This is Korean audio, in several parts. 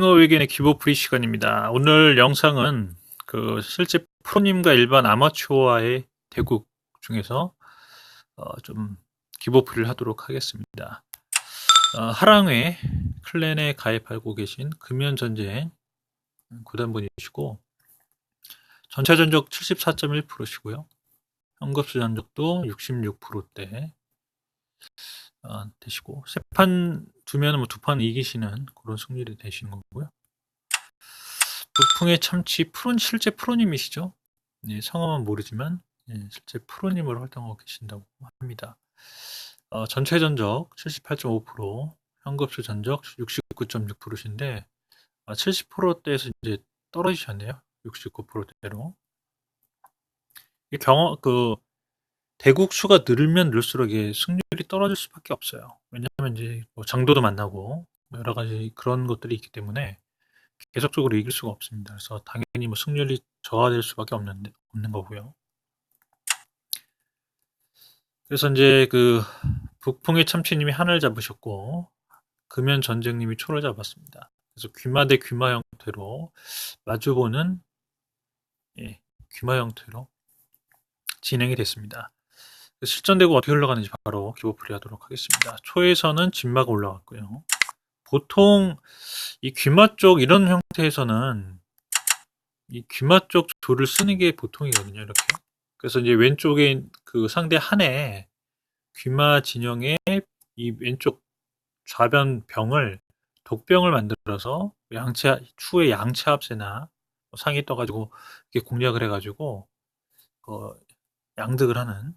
잉어웨겐의 기보프리 시간입니다. 오늘 영상은 실제 프로님과 일반 아마추어와의 대국 중에서 좀 기보프리를 하도록 하겠습니다. 하랑회 클랜에 가입하고 계신 금연전쟁 구단분이시고 전체 전적 74.1%시고요. 현급수 전적도 66%대 되시고 세 판 두면 뭐 2판 이기시는 그런 승률이 되시는 거고요. 북풍의 참치 실제 프로님이시죠? 예, 성함은 모르지만 실제 프로님으로 활동하고 계신다고 합니다. 전체 전적 78.5%, 현급수 전적 69.6%신데 70%대에서 이제 떨어지셨네요. 69%대로. 이 대국 수가 늘면 늘수록 이게 승률이 떨어질 수밖에 없어요. 왜냐하면 이제 뭐 장도도 만나고 뭐 여러 가지 그런 것들이 있기 때문에 계속적으로 이길 수가 없습니다. 그래서 당연히 뭐 승률이 저하될 수밖에 없는 거고요. 그래서 이제 북풍의 참치님이 한을 잡으셨고 금연 전쟁님이 초를 잡았습니다. 그래서 귀마 대 귀마 형태로 마주보는 귀마 형태로 진행이 됐습니다. 실전되고 어떻게 흘러가는지 바로 기보풀이 하도록 하겠습니다. 초에서는 진마가 올라갔고요. 보통 이 귀마 쪽 이런 형태에서는 이 귀마 쪽 조를 쓰는 게 보통이거든요. 이렇게. 그래서 이제 왼쪽에 상대 한에 귀마 진영에 이 왼쪽 좌변 병을 독병을 만들어서 추후에 양체 합세나 상이 떠가지고 이렇게 공략을 해가지고 양득을 하는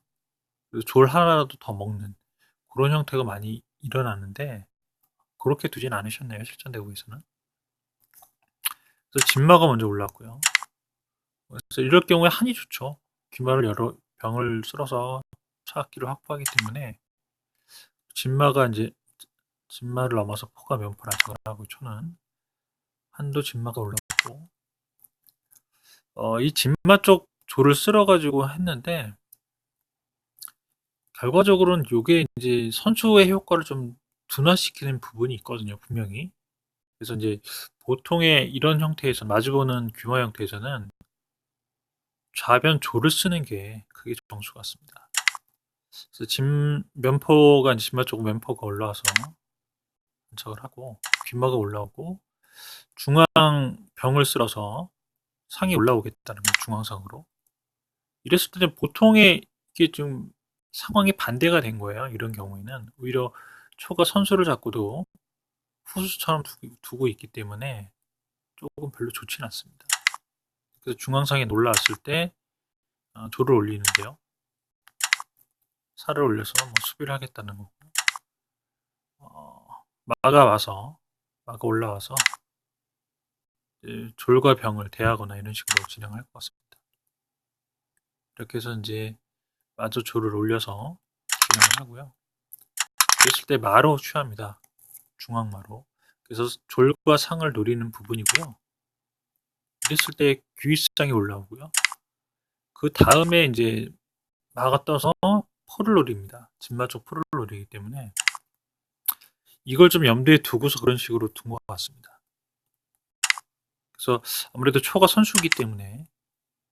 졸 하나라도 더 먹는 그런 형태가 많이 일어나는데 그렇게 두진 않으셨네요. 실전대국에서는. 그래서 진마가 먼저 올라왔고요. 그래서 이럴 경우에 한이 좋죠. 귀마를 여러 병을 쓸어서 차악기를 확보하기 때문에 진마가 이제 진마를 넘어서 포가 면포를 안착을 하고 초는 한도 진마가 올라왔고 이 진마 쪽 조를 쓸어가지고 했는데 결과적으로는 요게 이제 선수의 효과를 좀 둔화시키는 부분이 있거든요, 분명히. 그래서 이제 보통의 이런 형태에서 마주보는 규모 형태에서는 좌변 조를 쓰는 게 그게 정수 같습니다. 그래서 면포가 이제 진마 쪽 면포가 올라와서 안착을 하고 귀마가 올라오고 중앙 병을 쓸어서 상이 올라오겠다는 거예요, 중앙상으로. 이랬을 때는 보통의 이게 좀 상황이 반대가 된 거예요. 이런 경우에는 오히려 초가 선수를 잡고도 후수처럼 두고 있기 때문에 조금 별로 좋지는 않습니다. 그래서 중앙상에 올라왔을 때 조를 올리는데요. 살을 올려서 뭐 수비를 하겠다는 거고 마가 올라와서 졸과 병을 대하거나 이런 식으로 진행할 것 같습니다. 이렇게 해서 이제 마저 조를 올려서 진행을 하고요. 그랬을 때 마로 취합니다. 중앙마로. 그래서 졸과 상을 노리는 부분이고요. 이랬을 때 귀상이 올라오고요. 그 다음에 이제 마가 떠서 포를 노립니다. 진마 쪽 포를 노리기 때문에 이걸 좀 염두에 두고서 그런 식으로 둔 것 같습니다. 그래서 아무래도 초가 선수이기 때문에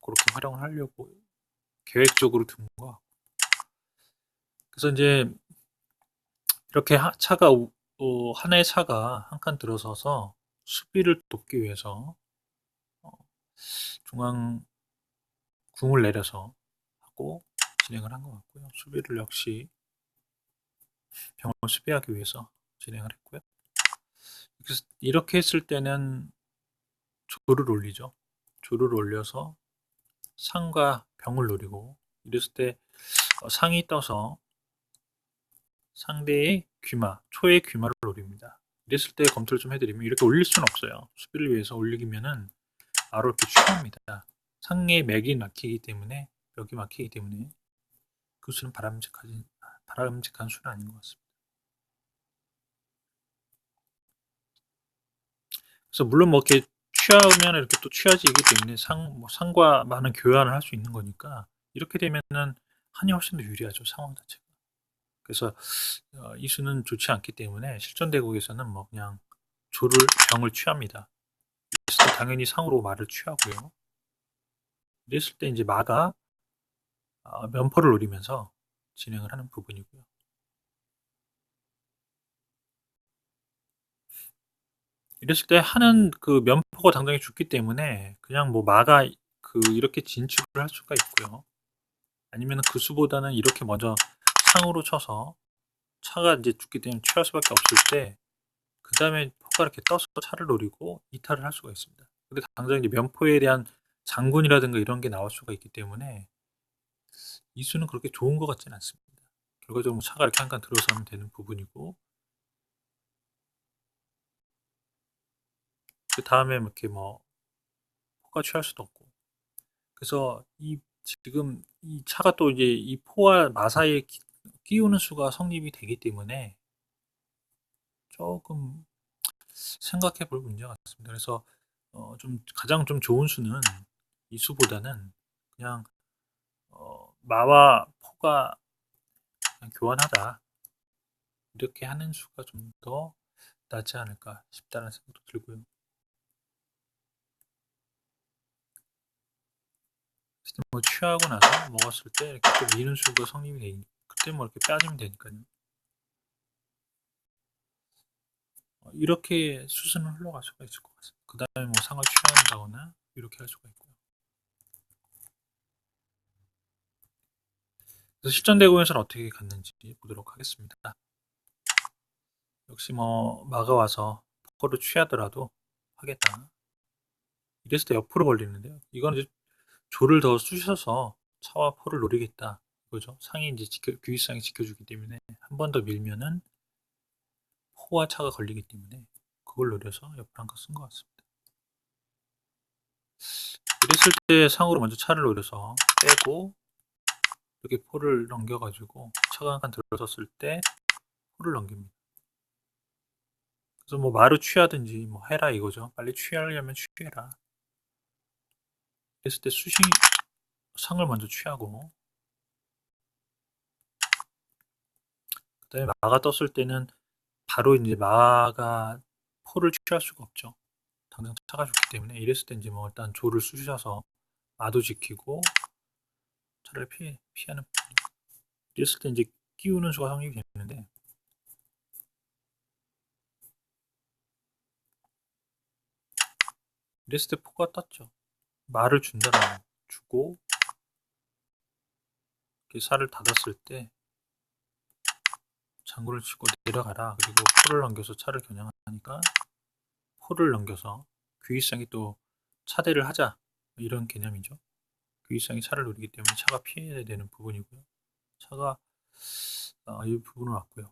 그렇게 활용을 하려고 계획적으로 둔 것 같고 그래서 이제 이렇게 하나의 차가 한 칸 들어서서 수비를 돕기 위해서 중앙 궁을 내려서 하고 진행을 한 것 같고요. 수비를 역시 병을 수비하기 위해서 진행을 했고요. 이렇게 했을 때는 조를 올리죠. 조를 올려서 상과 병을 노리고 이랬을 때 상이 떠서 상대의 초의 귀마를 노립니다. 이랬을 때 검토를 좀 해드리면 이렇게 올릴 수는 없어요. 수비를 위해서 올리기면은 바로 이렇게 취합니다. 상의 맥이 막히기 때문에 벽이 막히기 때문에 그 수는 바람직한 수는 아닌 것 같습니다. 그래서 물론 뭐 이렇게 취하면 이렇게 또 취하지이기 때문에 상과 많은 교환을 할 수 있는 거니까 이렇게 되면은 한이 훨씬 더 유리하죠, 상황 자체가. 그래서 이 수는 좋지 않기 때문에 실전 대국에서는 뭐 그냥 병을 취합니다. 그랬을 때 당연히 상으로 말을 취하고요. 이랬을 때 이제 마가 면포를 노리면서 진행을 하는 부분이고요. 이랬을 때 하는 그 면포가 당장에 죽기 때문에 그냥 뭐 마가 이렇게 진출을 할 수가 있고요. 아니면 그 수보다는 이렇게 먼저 상으로 쳐서 차가 이제 죽기 때문에 취할 수밖에 없을 때 그 다음에 포가 이렇게 떠서 차를 노리고 이탈을 할 수가 있습니다. 근데 당장 이제 면포에 대한 장군이라든가 이런 게 나올 수가 있기 때문에 이 수는 그렇게 좋은 것 같지는 않습니다. 결과적으로 차가 이렇게 한 칸 들어서면 되는 부분이고 그 다음에 이렇게 뭐 포가 취할 수도 없고 그래서 지금 이 차가 또 이제 이 포와 마 사이에 끼우는 수가 성립이 되기 때문에 조금 생각해 볼 문제 같습니다. 그래서 좀 가장 좀 좋은 수는 이 수보다는 그냥 마와 포가 그냥 교환하다 이렇게 하는 수가 좀 더 낫지 않을까 싶다는 생각도 들고요. 뭐 취하고 나서 먹었을 때 이렇게 또 미는 수가 성립이 되니 그때 뭐 이렇게 빠지면 되니까요. 이렇게 수순을 흘러갈 수가 있을 것 같습니다. 그 다음에 뭐 상을 취한다거나 이렇게 할 수가 있고요. 그래서 실전대구에서는 어떻게 갔는지 보도록 하겠습니다. 역시 뭐 마가 와서 포를 취하더라도 하겠다. 이랬을 때 옆으로 벌리는데요. 이건 이제 조를 더 쑤셔서 차와 포를 노리겠다. 이거죠. 상이 이제 규익상이 지켜주기 때문에 한 번 더 밀면은 포와 차가 걸리기 때문에 그걸 노려서 옆으로 한 칸 쓴 것 같습니다. 이랬을 때 상으로 먼저 차를 노려서 빼고 이렇게 포를 넘겨가지고 차가 한 칸 들어섰을 때 포를 넘깁니다. 그래서 뭐 마루 취하든지 뭐 해라 이거죠. 빨리 취하려면 취해라. 그랬을 때 상을 먼저 취하고 그다음에 마가 떴을 때는 바로 이제 마가 포를 취할 수가 없죠. 당장 차가 죽기 때문에 이랬을 때 이제 뭐 일단 조를 쑤셔서 마도 지키고 차를 피하는 이랬을 때 이제 끼우는 수가 성립이 되는데 이랬을 때 포가 떴죠. 말을 준다라고 주고 살을 닫았을 때 장구를 치고 내려가라. 그리고 포를 넘겨서 차를 겨냥하니까 포를 넘겨서 귀위성이 또 차대를 하자. 이런 개념이죠. 귀위성이 차를 노리기 때문에 차가 피해야 되는 부분이고요. 차가 이 부분을 왔고요.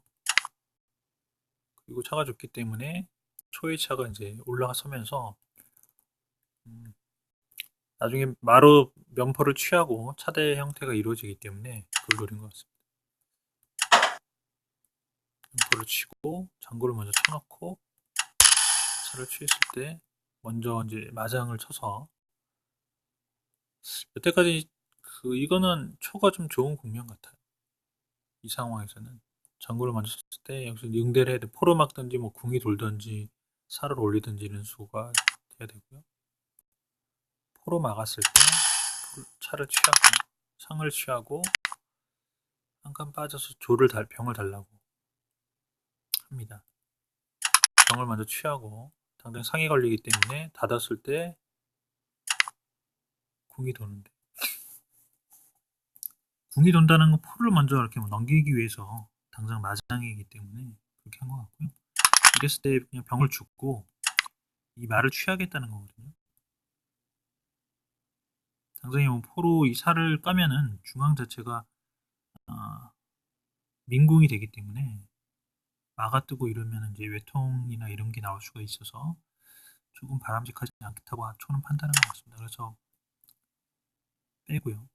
그리고 차가 좋기 때문에 초의 차가 이제 올라서면서 나중에 마로 면포를 취하고 차대 형태가 이루어지기 때문에 그걸 노린 것 같습니다. 면포를 치고 장구를 먼저 쳐놓고 차를 취했을 때 먼저 이제 마장을 쳐서 여태까지 이거는 초가 좀 좋은 국면 같아요. 이 상황에서는 장구를 먼저 쳤을 때 여기서 응대를 해야 돼. 포로 막든지 뭐 궁이 돌든지 살을 올리든지 이런 수가 돼야 되고요. 포로 막았을 때 차를 취하고 상을 취하고 한 칸 빠져서 병을 달라고 합니다. 병을 먼저 취하고 당장 상이 걸리기 때문에 닫았을 때 궁이 도는데 궁이 돈다는 건 포를 먼저 이렇게 넘기기 위해서 당장 마장이기 때문에 그렇게 한 것 같고요. 이랬을 때 그냥 병을 죽고 이 말을 취하겠다는 거거든요. 당장에 뭐 포로 이 살을 까면은 중앙 자체가 민궁이 되기 때문에 마가 뜨고 이러면 이제 외통이나 이런 게 나올 수가 있어서 조금 바람직하지 않다고 초는 판단한 것 같습니다. 그래서 빼고요.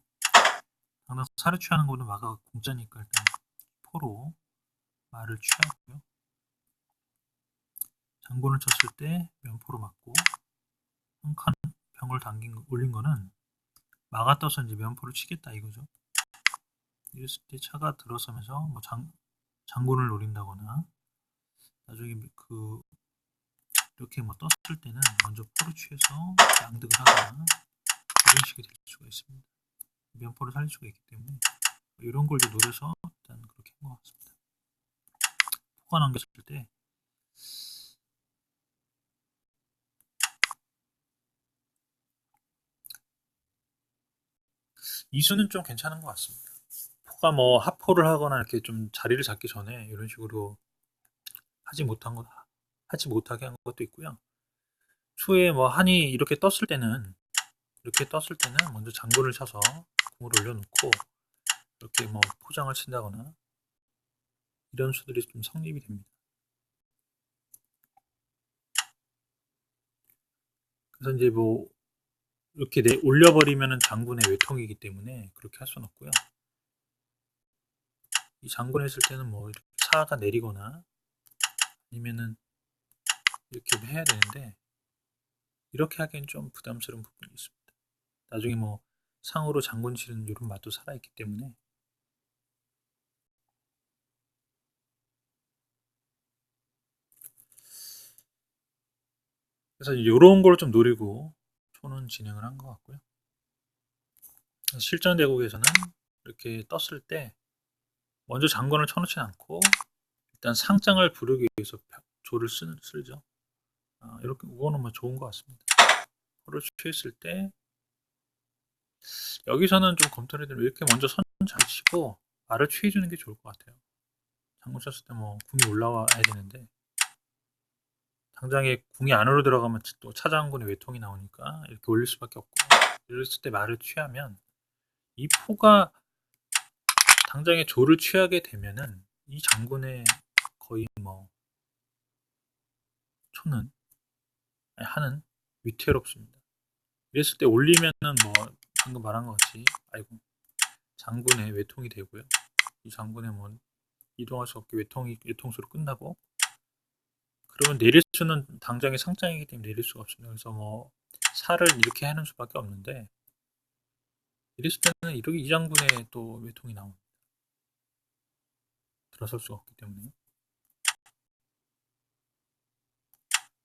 당장 살을 취하는 거는 마가 공짜니까 일단 포로 말을 취하고요. 장군을 쳤을 때 면포로 맞고 한 칸 병을 올린 거는 마가 떠서 이제 면포를 치겠다 이거죠. 이랬을 때 차가 들어서면서 뭐 장군을 노린다거나 나중에 이렇게 뭐 떴을 때는 먼저 포를 취해서 양득을 하거나 이런 식이 될 수가 있습니다. 면포를 살릴 수가 있기 때문에 이런 걸 이제 노려서 일단 그렇게 한 것 같습니다. 포가 남겼을 때 이 수는 좀 괜찮은 것 같습니다. 포가 뭐 하포를 하거나 이렇게 좀 자리를 잡기 전에 이런 식으로 하지 못하게 한 것도 있고요. 추후에 뭐 한이 이렇게 떴을 때는 먼저 장군을 쳐서 궁을 올려놓고 이렇게 뭐 포장을 친다거나 이런 수들이 좀 성립이 됩니다. 그래서 이제 뭐 이렇게 올려버리면은 장군의 외통이기 때문에 그렇게 할 수는 없고요. 이 장군 했을 때는 뭐 이렇게 사가 내리거나 아니면은 이렇게 해야 되는데 이렇게 하기엔 좀 부담스러운 부분이 있습니다. 나중에 뭐 상으로 장군 치는 이런 맛도 살아있기 때문에 그래서 이런 걸 좀 노리고 초는 진행을 한 것 같고요. 실전 대국에서는 이렇게 떴을 때 먼저 장군을 쳐놓지 않고 일단 상장을 부르기 위해서 조를 쓰죠. 이렇게 그거는 뭐 좋은 것 같습니다. 포를 취했을 때 여기서는 좀 검토를 해드리면 이렇게 먼저 선 잘 치고 말을 취해주는 게 좋을 것 같아요. 장군 쳤을 때 뭐 궁이 올라와야 되는데 당장에 궁이 안으로 들어가면 또 차장군의 외통이 나오니까 이렇게 올릴 수밖에 없고 이랬을 때 말을 취하면 이 포가 당장에 조를 취하게 되면은 이 장군의 거의 뭐 초는 하는 위태롭습니다. 이랬을 때 올리면은 뭐 방금 말한 것 같이 아이고 장군의 외통이 되고요. 이 장군의 뭐 이동할 수 없게 외통수로 끝나고 그러면 내릴 수는 당장에 상장이기 때문에 내릴 수가 없습니다. 그래서 뭐 살을 이렇게 하는 수밖에 없는데 이랬을 때는 이렇게 이 장군의 또 외통이 나옵니다. 들어설 수가 없기 때문에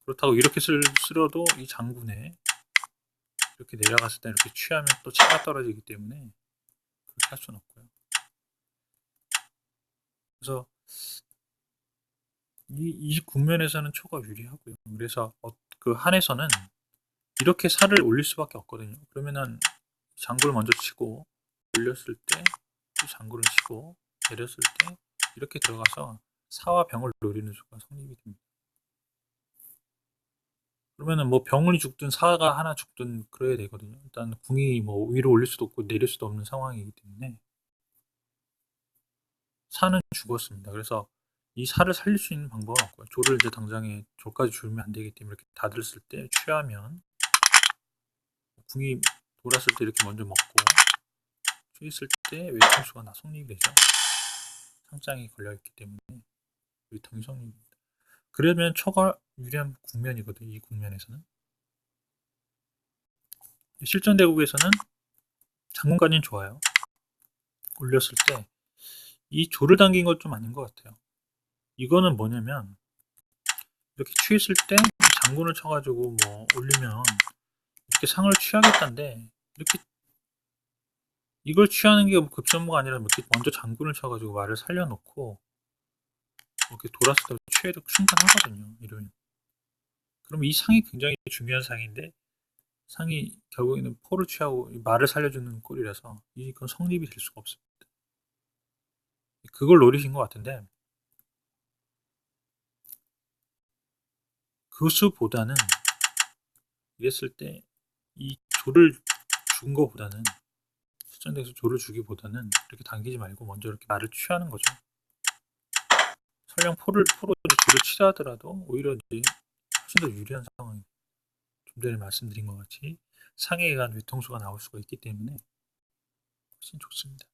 그렇다고 이렇게 쓸어도 이 장군에 이렇게 내려갔을 때 이렇게 취하면 또 차가 떨어지기 때문에 그렇게 할 수는 없고요. 그래서 이 국면에서는 초가 유리하고요. 그래서 그 한에서는 이렇게 살을 올릴 수밖에 없거든요. 그러면은 장구를 먼저 치고 올렸을 때 또 장구를 치고 내렸을 때 이렇게 들어가서 사와 병을 노리는 수가 성립이 됩니다. 그러면은 뭐 병이 죽든 사가 하나 죽든 그래야 되거든요. 일단 궁이 뭐 위로 올릴 수도 없고 내릴 수도 없는 상황이기 때문에 사는 죽었습니다. 그래서 이 살을 살릴 수 있는 방법은 없고요. 조를 이제 당장에 조까지 줄면 안 되기 때문에 이렇게 닫았을 때 취하면 궁이 돌았을 때 이렇게 먼저 먹고 취했을 때 외통수가 성립이 되죠. 상장이 걸려있기 때문에 외통이 성립입니다. 그러면 초가 유리한 국면이거든요. 이 국면에서는 실전 대국에서는 장군까지는 좋아요. 올렸을 때 이 조를 당긴 건 좀 아닌 것 같아요. 이거는 뭐냐면 이렇게 취했을 때 장군을 쳐가지고 뭐 올리면 이렇게 상을 취하겠다는데 이렇게 이걸 취하는 게 급선무가 아니라 이렇게 먼저 장군을 쳐가지고 말을 살려놓고 이렇게 돌았을 때 취해도 충분하거든요. 이러면 그럼 이 상이 굉장히 중요한 상인데 상이 결국에는 포를 취하고 말을 살려주는 꼴이라서 이건 성립이 될 수가 없습니다. 그걸 노리신 것 같은데 그 수보다는 이랬을 때 이 조를 준 거보다는 실전에서 조를 주기보다는 이렇게 당기지 말고 먼저 이렇게 말을 취하는 거죠. 설령 포로 조를 치려 하더라도 오히려 이제 훨씬 더 유리한 상황이 좀 전에 말씀드린 것 같이 상에 의한 외통수가 나올 수가 있기 때문에 훨씬 좋습니다.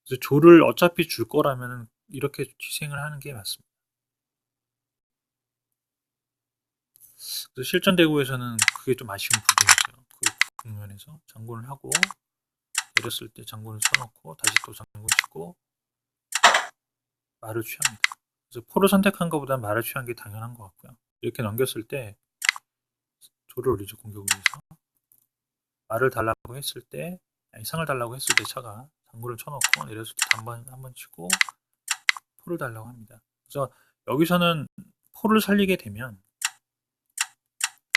그래서 조를 어차피 줄 거라면 이렇게 희생을 하는 게 맞습니다. 그래서 실전 대구에서는 그게 좀 아쉬운 부분이죠. 그 국면에서 장군을 하고 내렸을 때 장군을 쳐놓고 다시 또 장군 치고 말을 취합니다. 그래서 포를 선택한 것보다 말을 취한 게 당연한 것 같고요. 이렇게 넘겼을 때 조를 올리죠. 공격을 위해서. 말을 달라고 했을 때, 아니, 상을 달라고 했을 때 차가 장구를 쳐놓고 내렸을 때 한번 치고 포를 달라고 합니다. 그래서 여기서는 포를 살리게 되면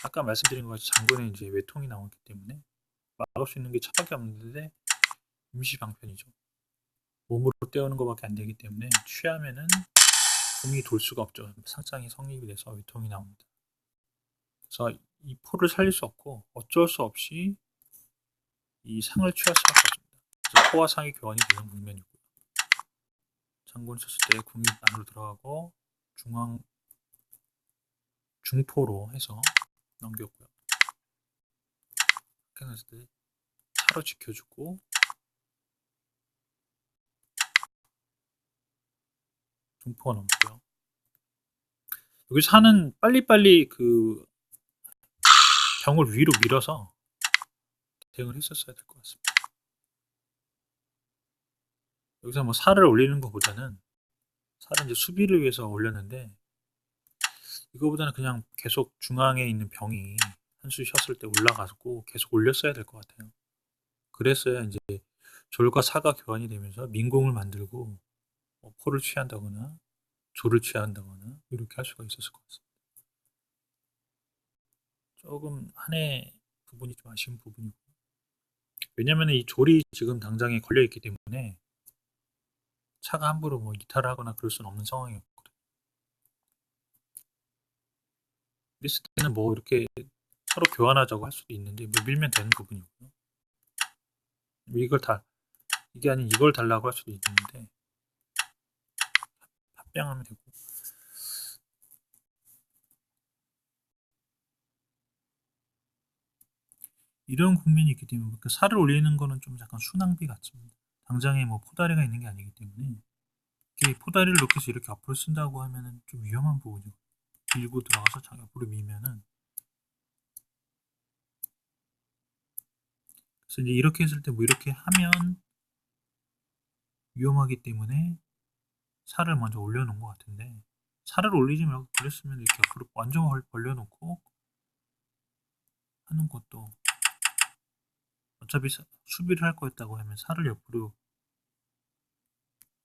아까 말씀드린 것 같이 장군에 이제 외통이 나오기 때문에 막을 수 있는 게 차밖에 없는데 임시 방편이죠. 몸으로 때우는 것밖에 안 되기 때문에 취하면은 공이 돌 수가 없죠. 상장이 성립이 돼서 외통이 나옵니다. 그래서 이 포를 살릴 수 없고 어쩔 수 없이 이 상을 취할 수밖에 없습니다. 그래서 포와 상이 교환이 되는 국면이고요. 장군을 쳤을 때 궁이 안으로 들어가고 중포로 해서 넘겼고요. 이렇게 했을 때 차로 지켜주고 중포가 넘고요. 여기서 하는 빨리빨리 그 병을 위로 밀어서 대응을 했었어야 될 것 같습니다. 여기서 뭐 살을 올리는 것보다는 살은 이제 수비를 위해서 올렸는데 이거보다는 그냥 계속 중앙에 있는 병이 한 수 쉬었을 때 올라가고 계속 올렸어야 될 것 같아요. 그랬어야 이제 졸과 사가 교환이 되면서 민공을 만들고 뭐 포를 취한다거나 조를 취한다거나 이렇게 할 수가 있었을 것 같습니다. 조금 한해 부분이 좀 아쉬운 부분이고 왜냐면 이 졸이 지금 당장에 걸려 있기 때문에 차가 함부로 뭐 이탈을 하거나 그럴 수는 없는 상황이었거든요. 그랬을 때는 뭐 이렇게 서로 교환하자고 할 수도 있는데 뭐 밀면 되는 부분이고요. 이걸 다 이게 아닌 이걸 달라고 할 수도 있는데 합병하면 되고 이런 국면이 있기 때문에 그 살을 올리는 거는 좀 약간 순낭비 같습니다. 당장에 뭐 포다리가 있는 게 아니기 때문에 이렇게 포다리를 놓고 해서 이렇게 앞으로 쓴다고 하면은 좀 위험한 부분이고 밀고 들어가서 장 옆으로 밀면은 그래서 이제 이렇게 했을 때 뭐 이렇게 하면 위험하기 때문에 살을 먼저 올려놓은 것 같은데 살을 올리지 말고 그랬으면 이렇게 앞으로 완전 벌려놓고 하는 것도 어차피 수비를 할 거였다고 하면 살을 옆으로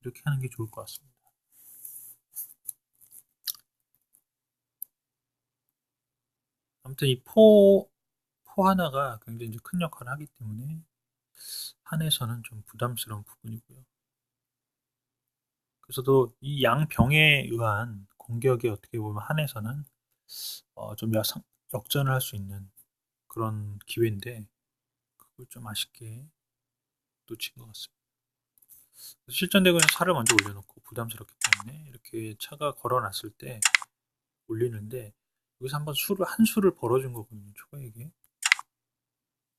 이렇게 하는 게 좋을 것 같습니다. 아무튼 이 포 하나가 굉장히 이제 큰 역할을 하기 때문에 한에서는 좀 부담스러운 부분이고요. 그래서도 이 양병에 의한 공격이 어떻게 보면 한에서는 좀 역전을 할 수 있는 그런 기회인데 그걸 좀 아쉽게 놓친 것 같습니다. 실전대구에서 살을 먼저 올려놓고 부담스럽기 때문에 이렇게 차가 걸어놨을 때 올리는데 여기서 한번 한 수를 벌어준 거거든요. 초에게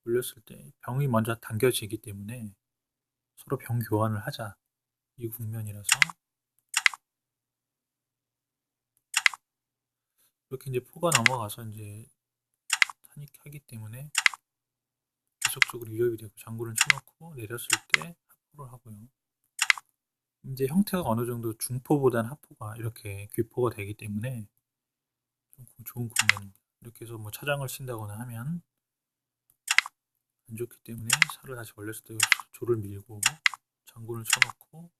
올렸을 때 병이 먼저 당겨지기 때문에 서로 병 교환을 하자 이 국면이라서 이렇게 이제 포가 넘어가서 이제 타닉하기 때문에 계속적으로 위협이 되고 장구를 쳐놓고 내렸을 때 합포를 하고요. 이제 형태가 어느 정도 중포보다는 합포가 이렇게 귀포가 되기 때문에 좀 좋은 국면입니다. 이렇게 해서 뭐 차장을 친다거나 하면 안 좋기 때문에 살을 다시 올렸을 때 조를 밀고 장군을 쳐놓고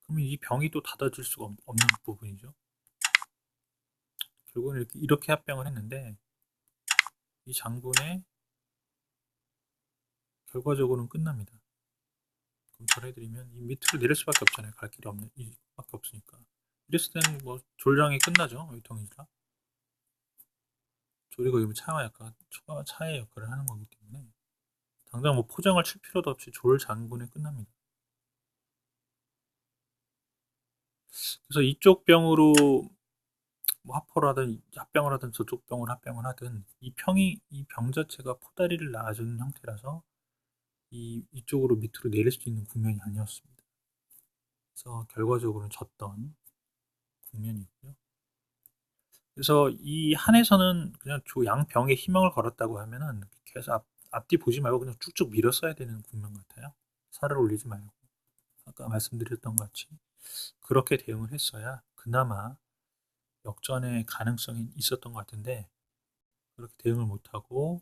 그러면 이 병이 또 닫아질 수가 없는 부분이죠. 결국은 이렇게 합병을 했는데 이 장군의 결과적으로는 끝납니다. 그럼 전해드리면 이 밑으로 내릴 수밖에 없잖아요. 갈 길이 없는 이밖에 없으니까. 이랬을 때는 뭐 졸장이 끝나죠. 외통이라 졸이 거의 차의 역할을 하는 거기 때문에 당장 뭐 포장을 칠 필요도 없이 졸 장군에 끝납니다. 그래서 이쪽 병으로 뭐 합포를 하든 합병을 하든 저쪽 병을 합병을 하든 이 병 자체가 포다리를 낳아주는 형태라서 이쪽으로 밑으로 내릴 수 있는 국면이 아니었습니다. 그래서 결과적으로는 졌던 국면이고요. 그래서 이 한에서는 그냥 양병에 희망을 걸었다고 하면은 계속 앞뒤 보지 말고 그냥 쭉쭉 밀었어야 되는 국면 같아요. 살을 올리지 말고 아까 말씀드렸던 것 같이 그렇게 대응을 했어야 그나마 역전의 가능성이 있었던 것 같은데 그렇게 대응을 못하고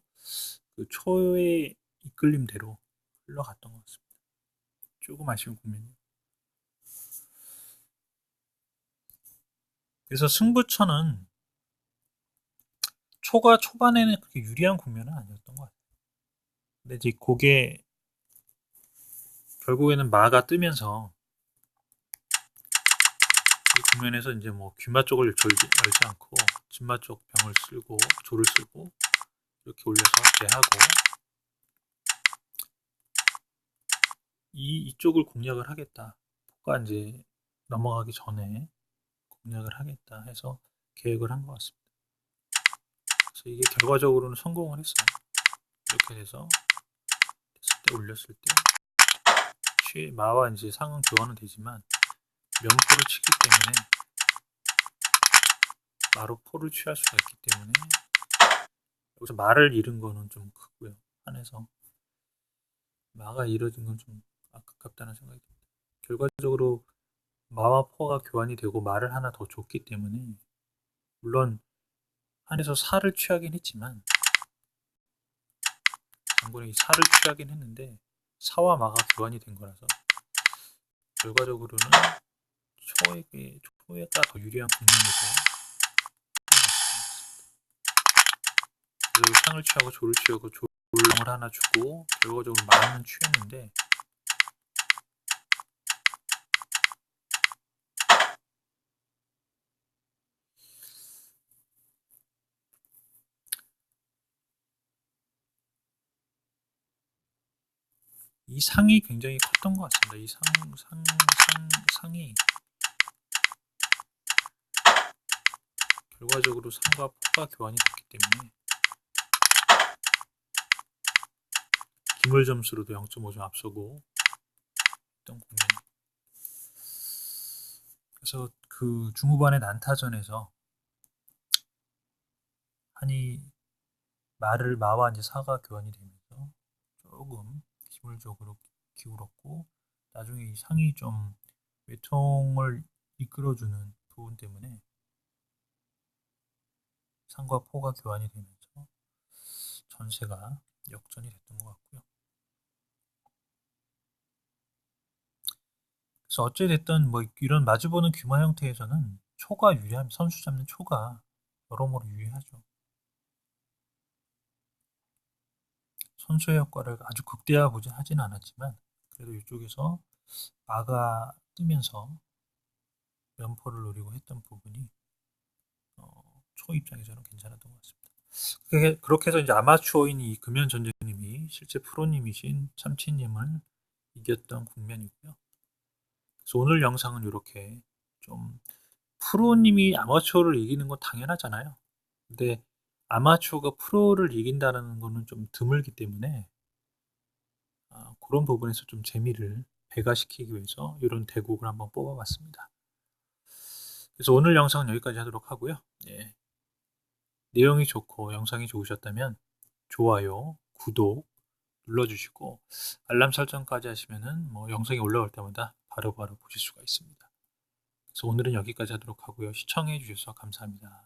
그 초의 이끌림대로 흘러갔던 것 같습니다. 조금 아쉬운 국면이에요. 그래서 승부처는 초가 초반에는 그렇게 유리한 국면은 아니었던 것 같아요. 근데 이제 그게 결국에는 마가 뜨면서 이 국면에서 이제 뭐 귀마 쪽을 열지 않고 진마 쪽 병을 쓸고 조를 쓰고 이렇게 올려서 대하고 이쪽을 공략을 하겠다. 포가 이제 넘어가기 전에 공략을 하겠다 해서 계획을 한 것 같습니다. 그래서 이게 결과적으로는 성공을 했어요. 이렇게 돼서 됐을 때 올렸을 때 마와 이제 상은 교환은 되지만 면포를 치기 때문에 마로 포를 취할 수가 있기 때문에 여기서 마를 잃은 거는 좀 크고요. 한해서 마가 잃어진 건 좀 아깝다는 생각이 듭니다. 결과적으로 마와 포가 교환이 되고 마를 하나 더 줬기 때문에 물론 한에서 살을 취하긴 했지만 장군이 살을 취하긴 했는데 사와 마가 교환이 된 거라서 결과적으로는 초에가 더 유리한 국면에서 그래서 상을 취하고 조를 취하고 조를 하나 주고 결과적으로 마는 취했는데 이 상이 굉장히 컸던 것 같습니다. 이 상이 결과적으로 상과 포가 교환이 됐기 때문에 기물 점수로도 0.5점 앞서고 했던 국면. 그래서 그 중후반의 난타전에서 한이 마와 이제 사가 교환이 되면서 조금 기물적으로 기울었고 나중에 이 상이 좀 외통을 이끌어주는 부분 때문에 상과 포가 교환이 되면서 전세가 역전이 됐던 것 같고요. 그래서 어찌됐든 뭐 이런 마주보는 규모 형태에서는 초가 유리한 선수 잡는 초가 여러모로 유리하죠. 선수의 효과를 아주 극대화보진 하진 않았지만 그래도 이쪽에서 마가 뜨면서 면포를 노리고 했던 부분이 초 입장에서는 괜찮았던 것 같습니다. 그렇게 해서 이제 아마추어인 이 금연전쟁님이 실제 프로님이신 참치님을 이겼던 국면이고요. 그래서 오늘 영상은 이렇게 좀 프로님이 아마추어를 이기는 건 당연하잖아요. 근데 아마추어가 프로를 이긴다는 거는 좀 드물기 때문에 그런 부분에서 좀 재미를 배가시키기 위해서 이런 대국을 한번 뽑아봤습니다. 그래서 오늘 영상은 여기까지 하도록 하고요. 예. 내용이 좋고 영상이 좋으셨다면 좋아요, 구독 눌러주시고 알람 설정까지 하시면은 뭐 영상이 올라올 때마다 바로바로 보실 수가 있습니다. 그래서 오늘은 여기까지 하도록 하고요. 시청해 주셔서 감사합니다.